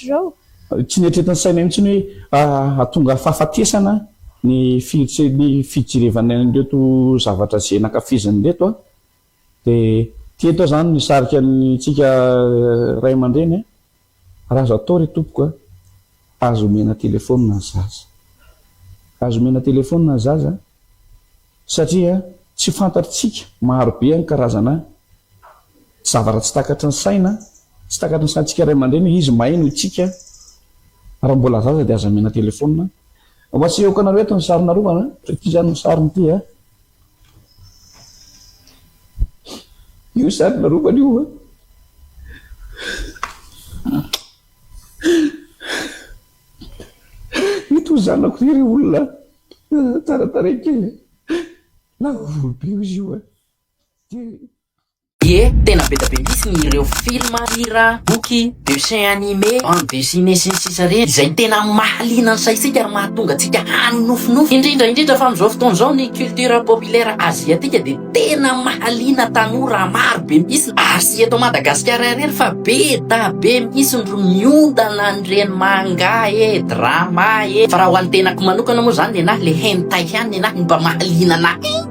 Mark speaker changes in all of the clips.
Speaker 1: zao
Speaker 2: tsy nietretiny saina mihitsiny hoe atonga fahafatesana ny fijerevana an'ireto zavatra zay nakafiziny reto a dia tieto zany nisarika nitsika ray aman-dreny raha azo atao ry tompoko azo omena telefônina ny zaza azo omena telefônina ny zaza satria tsy fantatritsika marobe ny karazana zavatra tsy takatry ny saina tsy takatry ny saintsika ray aman-dreny izy mahay no itsika raha mbola zaza dia azo omena telefônina tsy eoko anareo eto ny sarina rovana ty zany ny sariny ty io sarina rovana io ito zanako iry olona taratara kely na volobe izy io
Speaker 3: tena be da be misy ireo filma, hira, boky, dessin animé, bande dessinée sy ny sisa reny izay tena mahalina ny saitsika ary mahatonga antsika hanofinofy indrindra fa amin'izao fotoana izao ny culture populaire aziatika dia tena mahalina tanora maro be mihitsy ary sy eto Madagasikara irery fa be da be mihitsy ro miondana an'ireny manga drama fa raha ho an'ny tenako manokana moa zany dia na le hentai ihany na mba mahalina anahy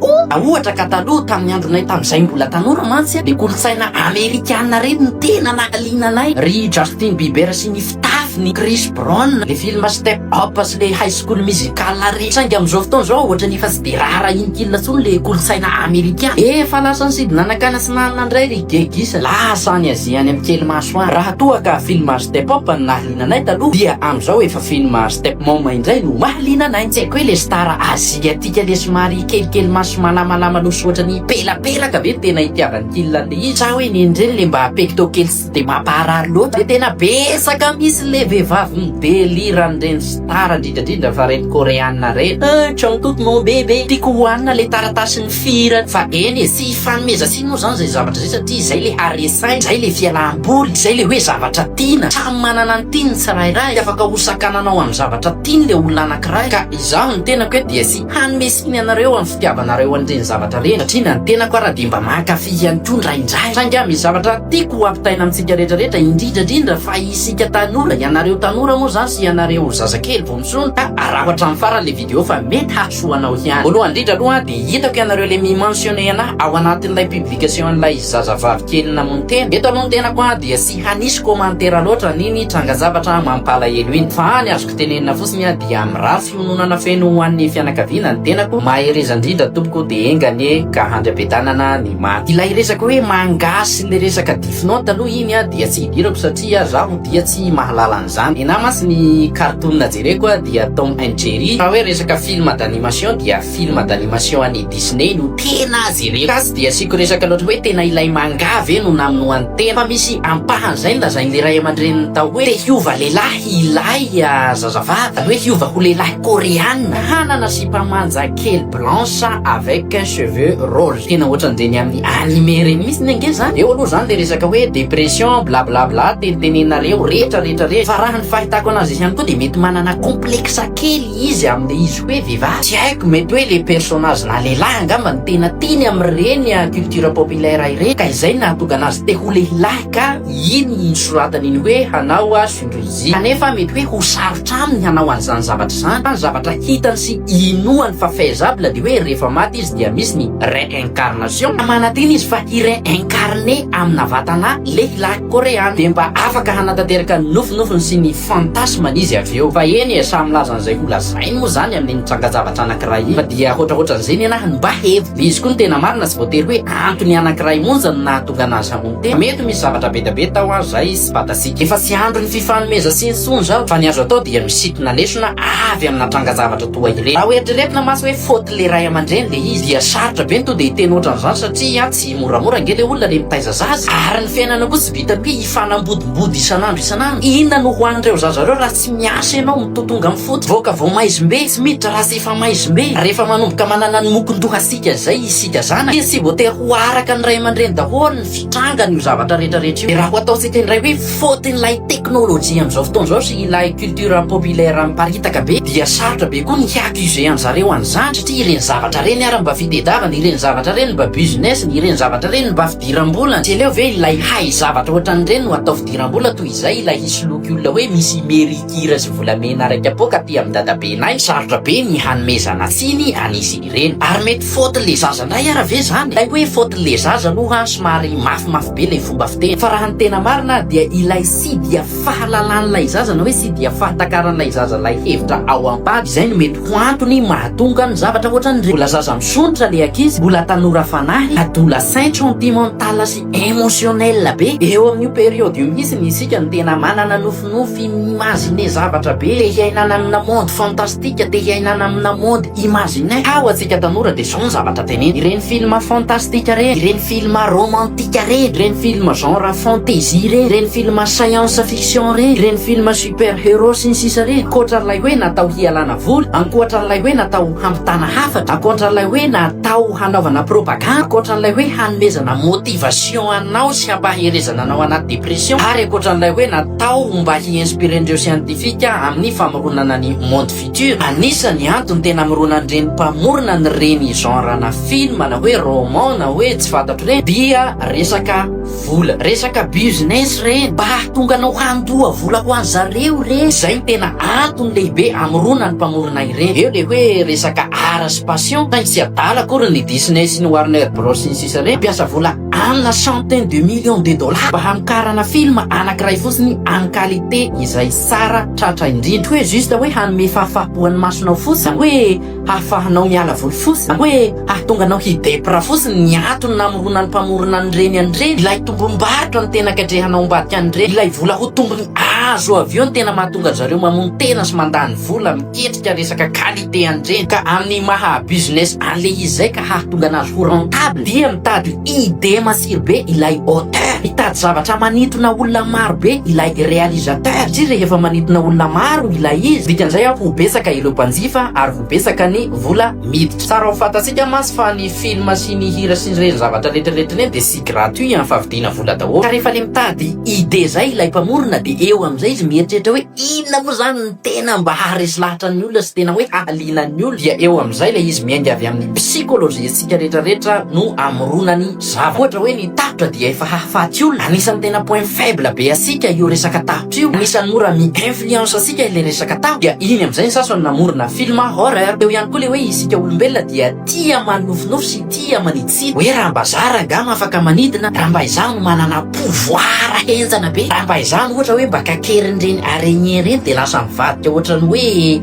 Speaker 3: ohatra ka taloha tamin'ny andronay tamin'izay mbola tanora mantsy dia kolotsaina amerikana reny ny tena nahaliana anay ry Justin Bieber sy ny fitafiny Chris Brown le film Step Up sy le High School Musical reny saingy amin'izao fotoana izao ohatra ny fa tsy dia rara inikilina tsony le kolotsaina amerikana efa lasa nysidina nakana sy nanandray ry gegisa lasa ny aziany amin'ny kely maso any raha toa ka film Step Up ny nahaliana anay taloha dia amin'izao efa film Step Mom indray no mahaliana anay tsy haiko hoe le star aziatika le somary kelikely maso malamalama loso ohatra ny pelapelaka be tena itiavany kilina le izy sa hoe nendreny le mba pecto kely sy dia mampaharary loatra dia tena besaka misy le vehivavy midelirandreny star indrindrandrindra fa reny koreana reny trontot mon bébé tiako hohanina le taratasy ny firany fa eny sy fanomeza siny moa zany zay zavatra zay satria zay le haresainy zay le fialam-boly zay le hoe zavatra tiana samy manana ny tiany tsirairay afaka hosakananao amin'ny zavatra tiany le olona anankiray ka izaho ny tenako hoe dia sy hanomesiny anareo amin'ny fitiavanareo an'ireny zavatra reny satria na ny tenako raha dia mba mankafy ihany koa ndraindray saingy misy zavatra tiako ho ampitaina amintsika rehetrarehetra indrindrandrindra fa isika tanora ianareo tanora moa zany sy ianareo zazakely vao misony ka raha ohatra amin'ny farany le vidéo fa mety hahasoanao ihany voalohany indrindra aloha dia hitako ianareo le mimentionné anahy ao anatin'ilay publication an'ilay zazavavy kely namono tena eto aloha ny tenako dia sy hanisy commentaire loatra niny tranga zavatra mampalahelo iny fa ny azoko tenenina fotsiny dia mirary fiononana feno ho an'ny fianakaviana ny tenako mahereza indrindra tompoko dia engany ka handra-bedanana ny maty ilay resaka hoe mangasy le resaka difinao taloha iny dia tsy hidirako satria zaho dia tsy mahalala an'izany ena masy ny cartoon jereko dia Tom and Jerry raha hoe resaka film d'animation dia film d'animation any Disney no tena jereko kasy dia siko resaka loatra hoe tena ilay manga ve no naminoan'ny tena fa misy ampahan'izay lazainy le ray aman-dreny tao hoe te hiova lehilahy ilay zazavavy hoe hiova ho lehilahy koréana hanana sy mpamanja kely blanche avec cheveux rose tena ohatran'ireny amin'ny animé reny mihitsy ny ange zany eo aloha zany le resaka hoe dépression blablabla tenitenenareo rehetrarehetra fa raha ny fahitako anazy ihany koa dia mety manana complexe kely izy amin'le izy hoe vehivavy tsy haiko mety hoe le personnage na lehilahy angamba ny tena tiany amin'ireny culture populaire ireny ka izay nahatonga anazy te ho lehilahy ka iny soratany iny hoe hanao syndrozy kanefa mety hoe ho sarotra aminy hanao an'izany zavatra zany fa ny zavatra hitany sy inoany fa faisable dia hoe rehefa maty izy dia misy ny réincarnation manateny izy fa i-réincarné amina vatana lehilahy koréana dia mba afaka hanatanteraka ny nofinofiny sy ny fantasme izy avy eo fa eny samy lazan'izay ho lazainy moa zany amin'ny tranga-javatra anankiray fa dia ohatraohatran'izay anahy mba hevy izy koa ny tena marina sy voatery hoe antony anankiray monja no nahatonga anazy amony tena mety misy zavatra be da be tao zay sy fatatsika efa tsy andro ny fifanomeza sy ny sony zao fa ny azo atao dia misitona lesona avy amina tranga-zavatra toa ireny raha oeritreretina masy hoe faute le ray aman-dreny le izy dia sarotra be ny to dia hiteny ohatran'izany satria tsy moramora nge le olona le mitaiza zaza ary ny fiainana koa tsy vita hoe hifanambodimbody isanandro inona no hoan'ireo zazareo raha tsy miasa ianao mitotonga amin'ny foty voaka vao maizimbe tsy miditra raha sy efa maizimbe rehefa manomboka manana ny mokondohasika zay isika zana dia tsy voatery ho araka ny ray aman-dreny daholo ny fitrangana io zavatra rehetrarehetra io de raha ho ataontsika indray hoe fotin'ilay teknôlôjia amin'izao fotoana zao sy ilay culture populaire miparitaka be dia sarotra be koa ny hiakize an'zareo an'izany satria ireny zavatra reny ara mba fitediavana ireny zavatra reny mba business ireny zavatra reny mba fidiram-bola tsy eleo ve ilay hay zavatra ohatran'ireny no atao fidiram-bola toy izay ilay hisy loky olona hoe misy merikira sy volamena araiky apoka aty amin'ny dadabenay sarotra be ny hanomezana tsiny anisy ireny ary mety fotin'le zaza ndray ara ve zany ilay hoe fotin'le zaza aloha somary mafimafy be le fomba fiteny fa raha ny tena marina dia ilay sy dia fahalalan'ilay zaza na hoe sy dia fahatakaran'ilay zaza lay hevitra ao am-bady izay no mety ho antony mahatonga ny zavatra ohatran'ireny mbola zaza misonitra le ankizy mbola tanora fanahy adolescent sentimental sy émotionnel be eo amin'io periode io mihitsy ny isika ny tena manana nofinofy imagine zavatra be te hiainana amina monde fantastique te hiainana amina monde imaginaire ao atsika tanora de zao ny zavatra teneny ireny film fantastique reny ireny film romantique reny ireny film genre fantaisie reny ireny film science fiction reny ireny film super héros sy ny sisa reny ankoatran'ilay hoe natao hialana voly ankoatran'ilay hoe natao hampitana hafatra ankoatran'ilay hoe natao hanaovana propagande ankoatran'ilay hoe hanomezana motivation anao sy hampaherezana anao anaty dépression ary ankoatran'ilay hoe natao mba hi-inspirendreo scientifique amin'ny famoronana ny monde futur anisany antony tena mironan'ireny mpamorona ny reny genre na film na hoe roman na hoe tsy fantatro reny dia resaka vola resaka business reny mba hahatonga anao handoa vola ho an'zareo reny zay ny tena antony lehibe amirona ny mpamorona ireny eo le hoe resaka art sy passion saingy tsy adala akory ny Disney sy ny Warner Bros sy ny sisa reny mpiasa vola amina centaine de millions de dollars mba hamikarana film anankiray fotsiny amin'ny qualité izay tsara tratra indrindra hoe juste hoe hanome fahafahapoan'ny masonao fotsiny hoe hahafahanao miala voly fotsiny hoe hahatonga anao hidepra fotsiny ny antony namorona ny mpamorona an'ireny an'ireny ilay tombom-barotra ny tena katrehanao ambadika an'ireny ilay vola ho tombony azo avy eo ny tena mahatonga zareo mamono tena sy mandany vola miketrika resaka qualité an'ireny ka amin'ny maha business an'le izy zay ka hahatonga anazy ho rentable dia mitady idée masiry be ilay auteur mitady zavatra manintona olona maro be ilay réalisateur tsy rehefa manintona olona maro ilay izy dikan'izay ho besaka ireo mpanjifa ary ho besaka ny vola miditra tsara ho fantatsika masy fa ny film sy ny hira sy ny zavatra rehetrarehetra reny de sy gratuit amin'ny favidina vola daholo ka rehefa le mitady idée zay ilay mpamorona de eo am'izay izy mieritreritra hoe inona moa zany ny tena mba haharesy lahatra ny olona sy tena hoe hahaliana ny olona dia eo am'izay le izy miainga avy amin'ny psychologie sika rehetrarehetra no amoronany zava ohatra hoe ny tapitra dia efa hahafaty olona anisan'ny tena point faible be asika io resaka tapitra io anisan'ny mora mi-influence asika ile resaka tapitra dia iny am'izay ny sasany namorona film horreur eo ihany koa le hoe isika olombelona dia tia manofinofy sy tia manitsitsy hoe raha mba zara angama afaka manidina raha mba izany manana pouvoir henjana be raha mba izany ohatra hoe mba kakerindreny araignée reny de lasa mivadika ohatrany hoe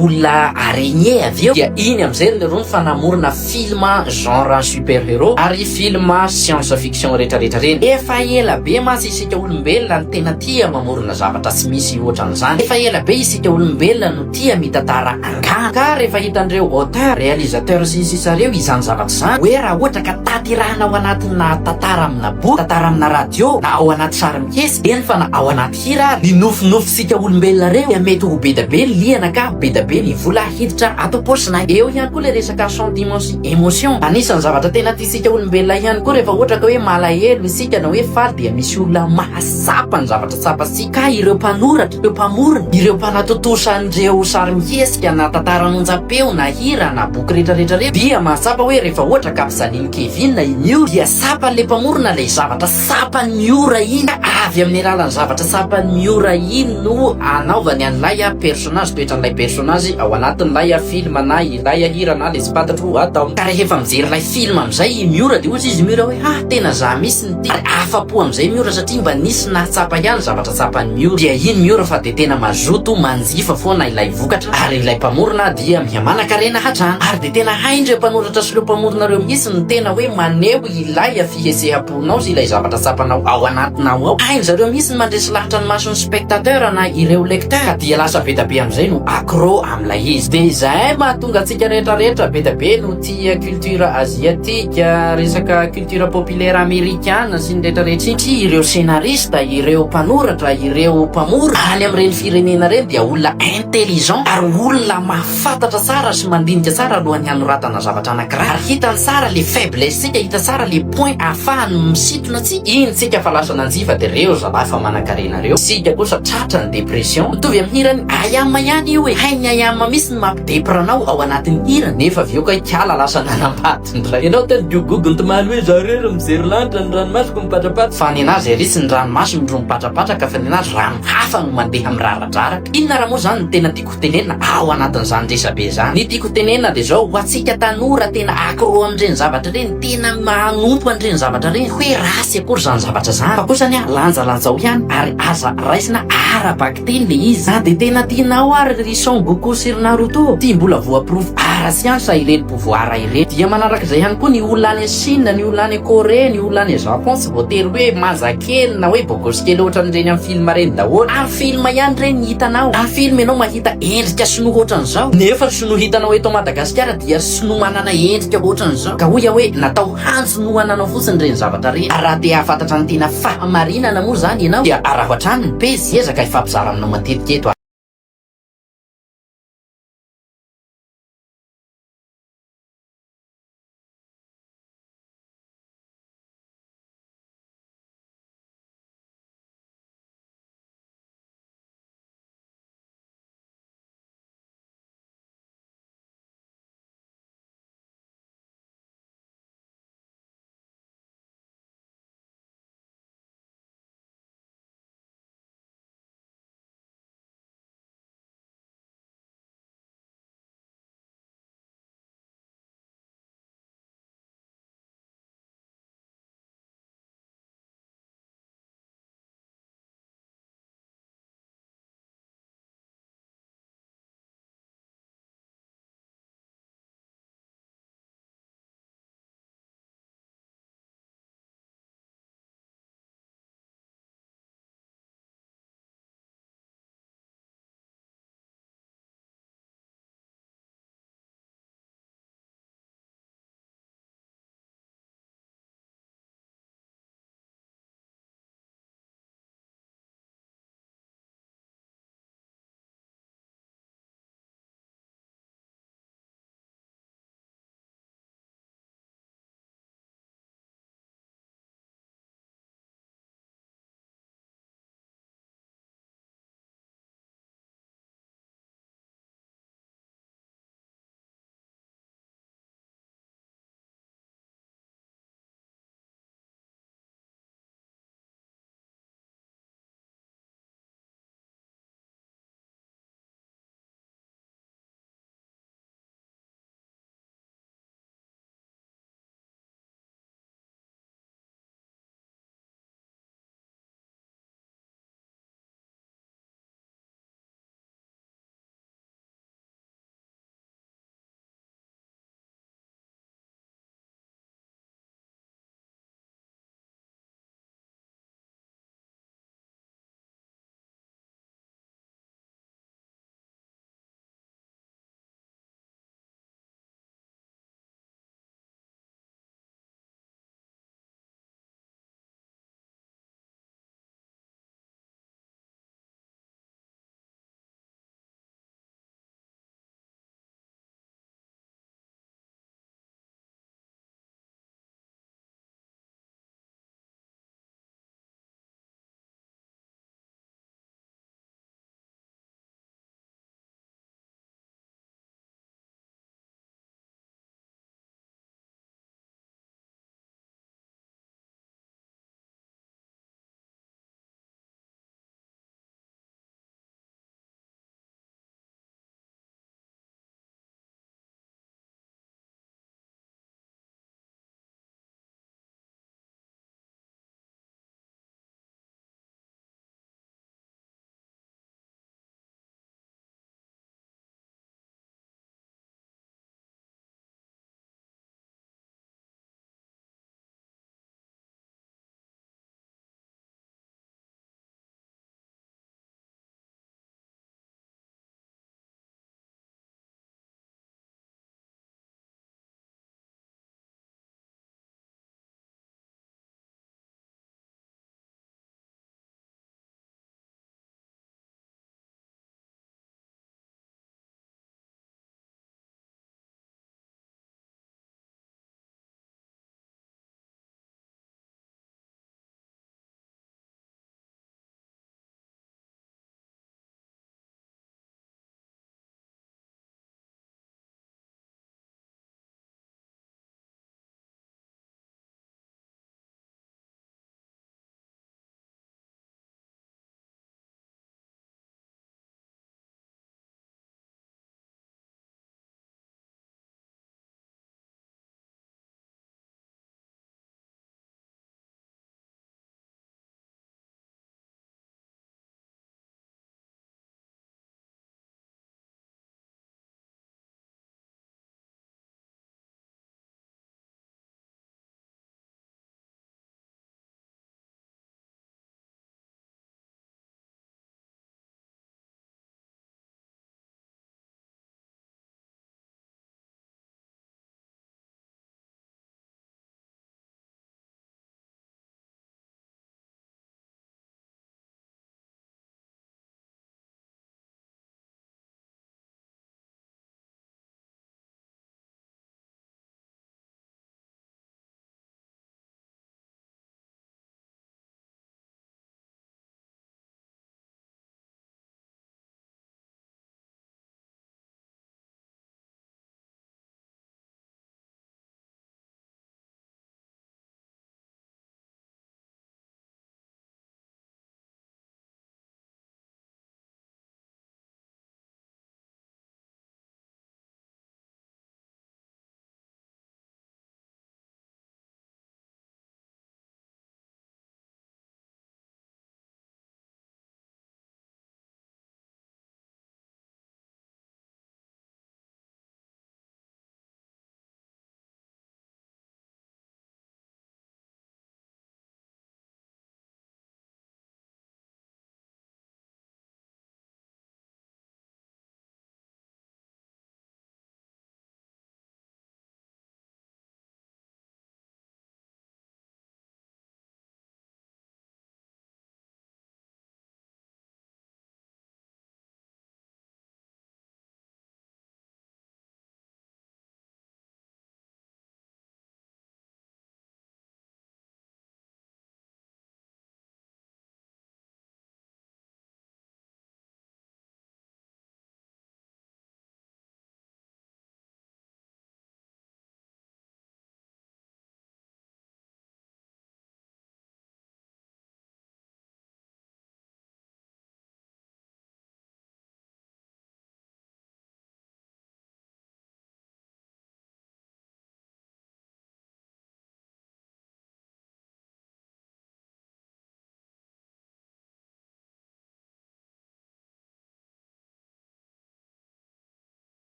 Speaker 3: olona araignée avy eo dia iny am'izay lereo ny fanamorona film genre super héros ary film science fiction rehetrarehetra reny efa ela be masy isika olombelona ny tena tia mamorona zavatra tsy misy ohatran'izany efa ela be isika olombelona no tia mitantara angana ka rehefa hitan'ireo auteur réalisateur sy ny sisa reo izany zavatra zany hoe raha ohatra ka taterahana ao anatina tantara amina boky tantara amina radio na ao anaty sary mikesy eny fa na ao anaty hira ny nofinofisika olombelona reo dia mety ho be da be ny liana ka be da be ny vola hiditra atao posina eo ihany koa le resaka sentiment sy émotion anisan'ny zavatra tena tiasika olombelona ihany koa rehefa ohatra ka hoe malahelo isika na hoe faly dia misy olona mahasapa ny zavatra tsapasika ka ireo mpanoratra ireo mpamorona ireo mpanatotosan'ireo sary mikesika na tantara anonjam-peo na hira na boky rehetrarehetra reo dia mahasapa hoe rehefa ohatra ka mpisaniny Kevin na iny io dia sapan'le mpamorona le zavatra sapany ora iny avy amin'ny alalan'ny zavatra sapany ora iny no anaovany an'ilay personnage toetran'ilay personnage ao anatin'ilay film na ilay hira na le tsy fantatro atao ka rehefa mijery ilay film am'izay miora de ohatsy izy miora hoe tena za misy ny ty afapo am'izay miora satria mba nisy nahatsapa ihany zavatra tsapany miora dia iny miora fa de tena mazoto manjifa foana ilay vokatra ary ilay mpamorona dia mihamana-karena hatrany ary de tena haindreo mpanoratra sy ireo mpamorona reo mihitsy ny tena hoe maneho ilay fiheseha-ponao sy ilay zavatra tsapanao ao anatinao ao hainy zareo mihitsy ny mandresy lahatra ny mason'ny spectateur na ireo lecteur ka dia lasa be da be am'izay no accro am'ilay izy de izay mahatonga antsika rehetrarehetra be da be no tia culture asiatique resaka culture populaire amérikana sy ny rehetrarehetra sy ireo scénariste, ireo mpanoratra, ireo mpamora any amin'ireny firenena reny dia olona intelligent ary olona mahafantatra tsara sy mandinika tsara alohan'ny hanoratana zavatra anankiray ary hitany tsara le faiblesse-tsika, hita tsara le point ahafahany misintona tsika. Iny tsika fa lasa nanjifa dia reo zalahy fa manan-karena reo. Sika kosa tratra ny depression mitovy amin'ny hirany ayama ihany io hoe hainy ayama misy ny mampidepranao ao anatin'ny hira nefa avy eo ka ikala lasa nanambadiny ray ianao teny diogogony tomaly hoe zareo mijery lanitra ny ranomasoko mipatrapatra fa ny anazy erisy ny ranomaso no mipatrapatraka fa ny anazy rano hafa no mandeha miraradraraka. Inona raha moa zany no tena tiako tenena ao anatin'izany resabe zany? Ny tiako tenena dia zao ho antsika tanora tena akro amin'ireny zavatra reny, tena manompo an'ireny zavatra reny hoe rasy akory zany zavatra zany fa kosa ny lanjalanjao ihany ary aza raisina ara-baktely le izy. Na dia tena tianao ary ry Son Goku sy ry Naruto tia mbola voaprofo ara-siansa ireny pouvoir ireny. Dia manarak'izay ihany koa ny olona any Chine, ny olona any Corée, ny olona any Japon tsy voatery hoe mazakely na hoe bogosikely ohatran'ireny amin'ny film reny daholo. Amin'ny film ihany reny hitanao, amin'ny film ianao mahita endrika sinoa ohatran'izao nefa sinoa hitanao eto Madagasikara dia sinoa manana endrika ohatran'izao ka hoy hoe natao hanjonoananao fotsiny reny zavatra reny. Raha te hahafantatra ny tena fahamarinana moa zany ianao dia araho hatrany ny pejy ezaka ifampizara aminao matetika eto.